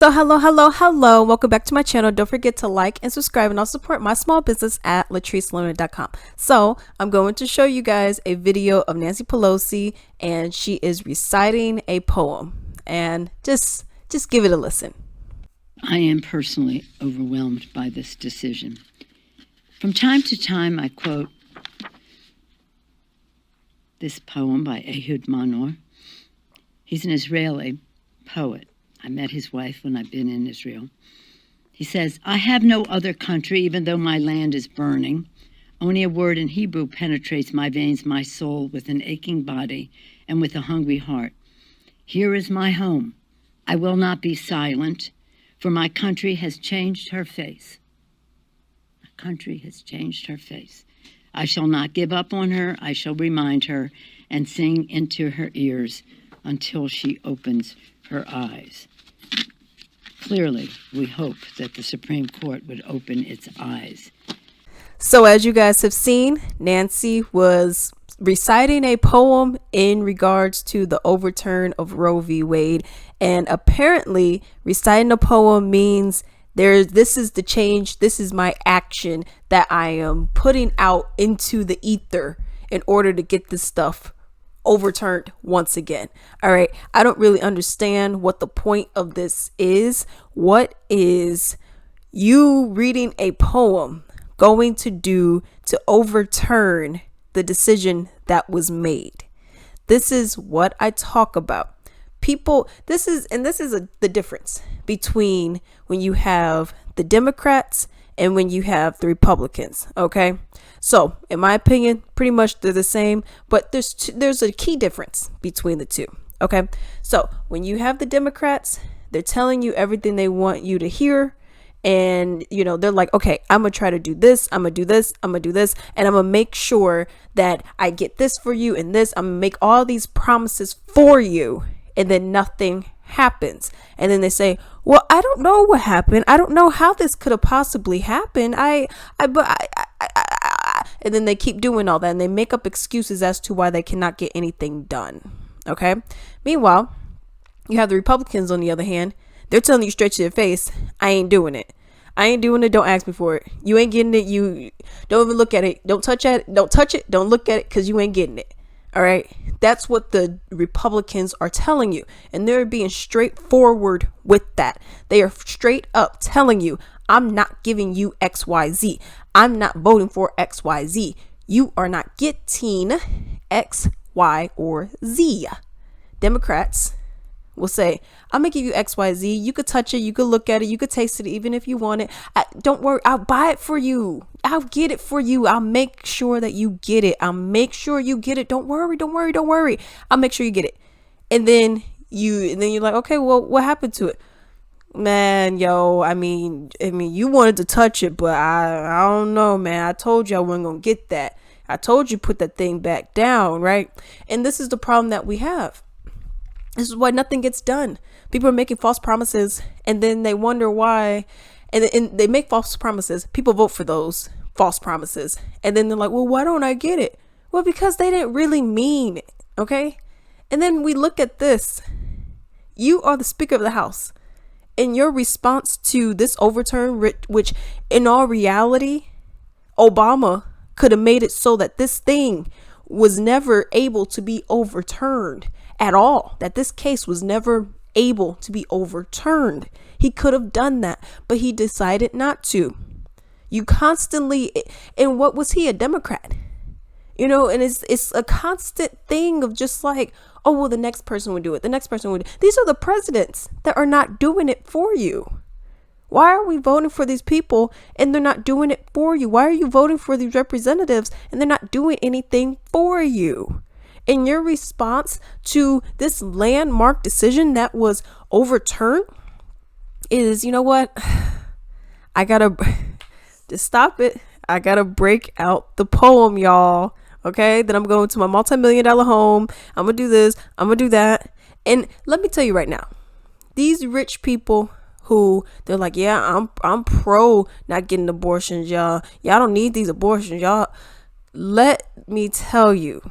So hello. Welcome back to my channel. Don't forget to like and subscribe, and I'll support my small business at latriceluna.com. So I'm going to show you guys a video of Nancy Pelosi, and she is reciting a poem, and just give it a listen. I am personally overwhelmed by this decision. From time to time, I quote this poem by Ehud Manor. He's an Israeli poet. I met his wife when I've been in Israel. He says, I have no other country, even though my land is burning. Only a word in Hebrew penetrates my veins, my soul, with an aching body and with a hungry heart. Here is my home. I will not be silent, for my country has changed her face. My country has changed her face. I shall not give up on her. I shall remind her and sing into her ears until she opens her eyes. Clearly, we hope that the Supreme Court would open its eyes. So as you guys have seen, Nancy was reciting a poem in regards to the overturn of Roe v. Wade, and apparently reciting a poem means this is the change, this is my action that I am putting out into the ether in order to get this stuff overturned once again. All right, I don't really understand what the point of this is. What is you reading a poem going to do to overturn the decision that was made? This is what I talk about. People, this is the difference between when you have the Democrats and when you have the Republicans. Okay, so in my opinion, pretty much they're the same, but there's a key difference between the two. Okay, so when you have the Democrats, they're telling you everything they want you to hear, and they're like, okay, I'm gonna try to do this, I'm gonna do this, I'm gonna do this, and I'm gonna make sure that I get this for you and this. I'm gonna make all these promises for you, and then nothing happens. And then they say, well, I don't know what happened, I don't know how this could have possibly happened, and then they keep doing all that, and they make up excuses as to why they cannot get anything done. Okay, meanwhile, you have the Republicans on the other hand. They're telling you straight to your face, I ain't doing it, don't ask me for it, you ain't getting it, you don't even look at it, don't touch it, don't look at it, because you ain't getting it. All right, that's what the Republicans are telling you, and they're being straightforward with that. They are straight up telling you, I'm not giving you XYZ. I'm not voting for XYZ. You are not getting X, Y, or Z. Democrats will say, I'm gonna give you XYZ. You could touch it, you could look at it, you could taste it, even if you want it. Don't worry, I'll buy it for you. I'll get it for you. I'll make sure that you get it. I'll make sure you get it. Don't worry. I'll make sure you get it. And then you're like, okay, well, what happened to it? Man, I mean, you wanted to touch it, but I don't know, man. I told you I wasn't gonna get that. I told you put that thing back down, right? And this is the problem that we have. This is why nothing gets done. People are making false promises, and then they wonder why. And they make false promises. People vote for those false promises, and then they're like, well, why don't I get it? Well, because they didn't really mean it. Okay. And then we look at this. You are the Speaker of the House. In your response to this overturn, which in all reality, Obama could have made it so that this thing was never able to be overturned at all, that this case was never able to be overturned. He could have done that, but he decided not to. You constantly, and what was he, a Democrat? And it's a constant thing of just like, oh, well, the next person would do it. The next person would. These are the presidents that are not doing it for you. Why are we voting for these people and they're not doing it for you? Why are you voting for these representatives and they're not doing anything for you? In your response to this landmark decision that was overturned is, you know what? I gotta just stop it. I gotta break out the poem, y'all. Okay, then I'm going to my multi-million-dollar home. I'm gonna do this, I'm gonna do that. And let me tell you right now, these rich people who they're like, yeah, I'm pro not getting abortions, y'all don't need these abortions, y'all. Let me tell you,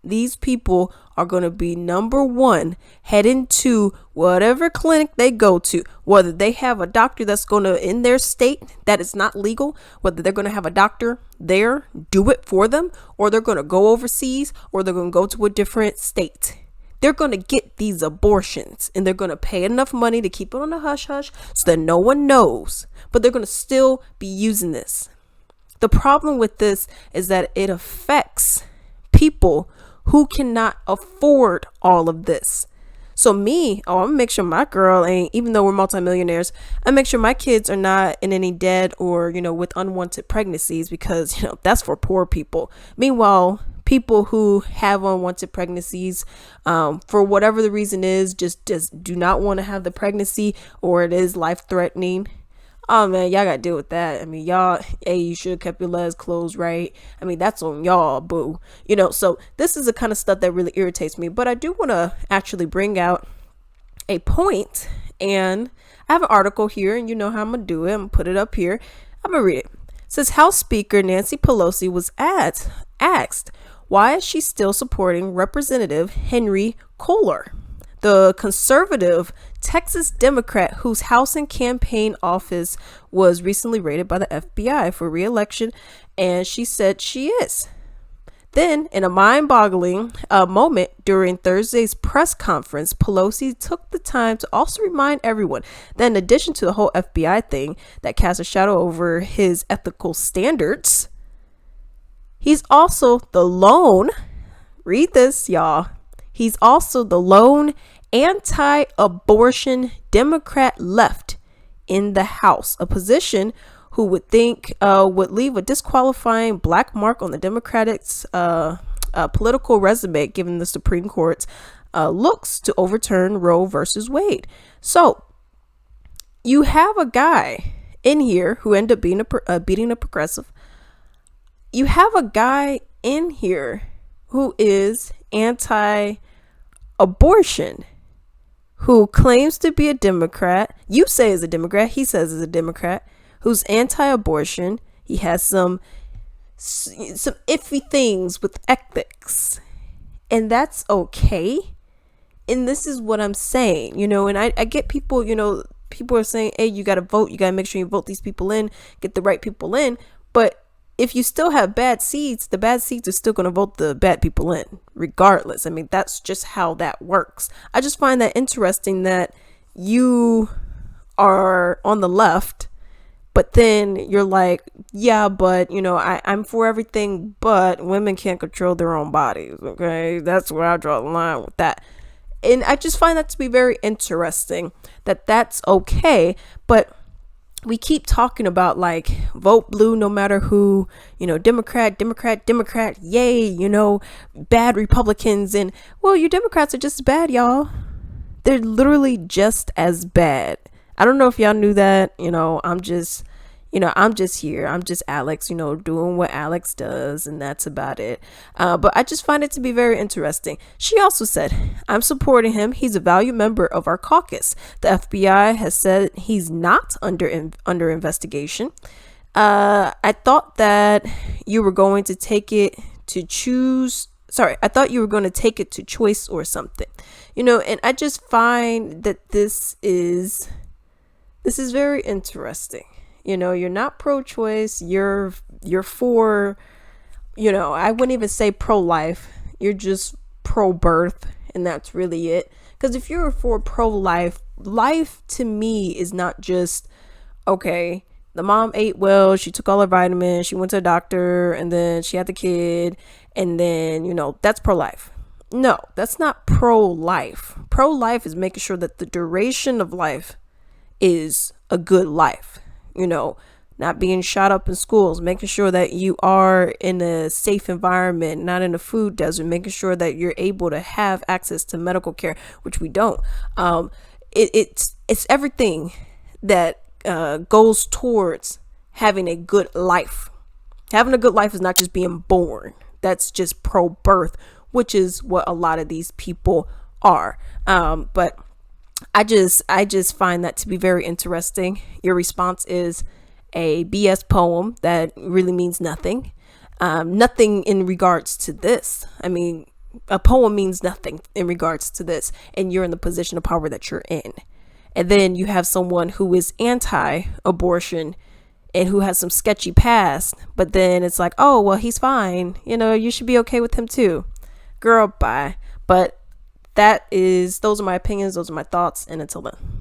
these people are going to be number one heading to whatever clinic they go to, whether they have a doctor that's going to, in their state, that is not legal, whether they're going to have a doctor there do it for them, or they're going to go overseas, or they're going to go to a different state. They're going to get these abortions, and they're going to pay enough money to keep it on the hush hush so that no one knows, but they're going to still be using this. The problem with this is that it affects people who cannot afford all of this. So I'm gonna make sure my girl ain't, even though we're multimillionaires, I make sure my kids are not in any debt or, with unwanted pregnancies, because, that's for poor people. Meanwhile, people who have unwanted pregnancies, for whatever the reason is, just do not want to have the pregnancy, or it is life threatening. Oh man, y'all gotta deal with that. I mean, y'all, hey, you should have kept your legs closed, right? I mean, that's on y'all, boo. So this is the kind of stuff that really irritates me. But I do want to actually bring out a point, and I have an article here, and you know how I'm gonna do it. I'm gonna put it up here. I'm gonna read it. It says House Speaker Nancy Pelosi was asked why is she still supporting Representative Henry Kohler, the conservative Texas Democrat whose house and campaign office was recently raided by the FBI for re-election, and she said she is. Then, in a mind-boggling moment during Thursday's press conference, Pelosi took the time to also remind everyone that in addition to the whole FBI thing that casts a shadow over his ethical standards, he's also the lone, read this, y'all, he's also the lone anti-abortion Democrat left in the House, a position who would think would leave a disqualifying black mark on the Democrats' political resume, given the Supreme Court's looks to overturn Roe versus Wade. So you have a guy in here who ended up beating a progressive. You have a guy in here who is anti-abortion, who claims to be a Democrat. You say is a Democrat. He says is a Democrat, who's anti-abortion. He has some iffy things with ethics, and that's okay. And this is what I'm saying, and I get people, people are saying, hey, you got to vote. You got to make sure you vote these people in, get the right people in. But if you still have bad seats, the bad seats are still going to vote the bad people in regardless. I mean, that's just how that works. I just find that interesting that you are on the left, but then you're like, yeah, but, I'm for everything, but women can't control their own bodies. Okay, that's where I draw the line with that. And I just find that to be very interesting that that's okay. But we keep talking about like vote blue no matter who, Democrat, yay, bad Republicans. And well, you Democrats are just as bad, y'all. They're literally just as bad. I don't know if y'all knew that. I'm just here. I'm just Alex, doing what Alex does, and that's about it. But I just find it to be very interesting. She also said, I'm supporting him. He's a valued member of our caucus. The FBI has said he's not under investigation. I thought that you were going to take it to choose. Sorry, I thought you were going to take it to choice or something, and I just find that this is very interesting. You're not pro-choice. You're for, I wouldn't even say pro-life. You're just pro-birth, and that's really it. Because if you're for pro-life, life to me is not just, okay, the mom ate well, she took all her vitamins, she went to a doctor, and then she had the kid, and then, that's pro-life. No, that's not pro-life. Pro-life is making sure that the duration of life is a good life. Not being shot up in schools, making sure that you are in a safe environment, not in a food desert, making sure that you're able to have access to medical care, which we don't. It's everything that goes towards having a good life. Having a good life is not just being born. That's just pro-birth, which is what a lot of these people are. But I just find that to be very interesting. Your response is a BS poem that really means nothing. Nothing in regards to this. I mean, a poem means nothing in regards to this, and you're in the position of power that you're in. And then you have someone who is anti-abortion and who has some sketchy past, but then it's like, oh, well, he's fine. You should be okay with him too. Girl, bye. But those are my opinions. Those are my thoughts. And until then.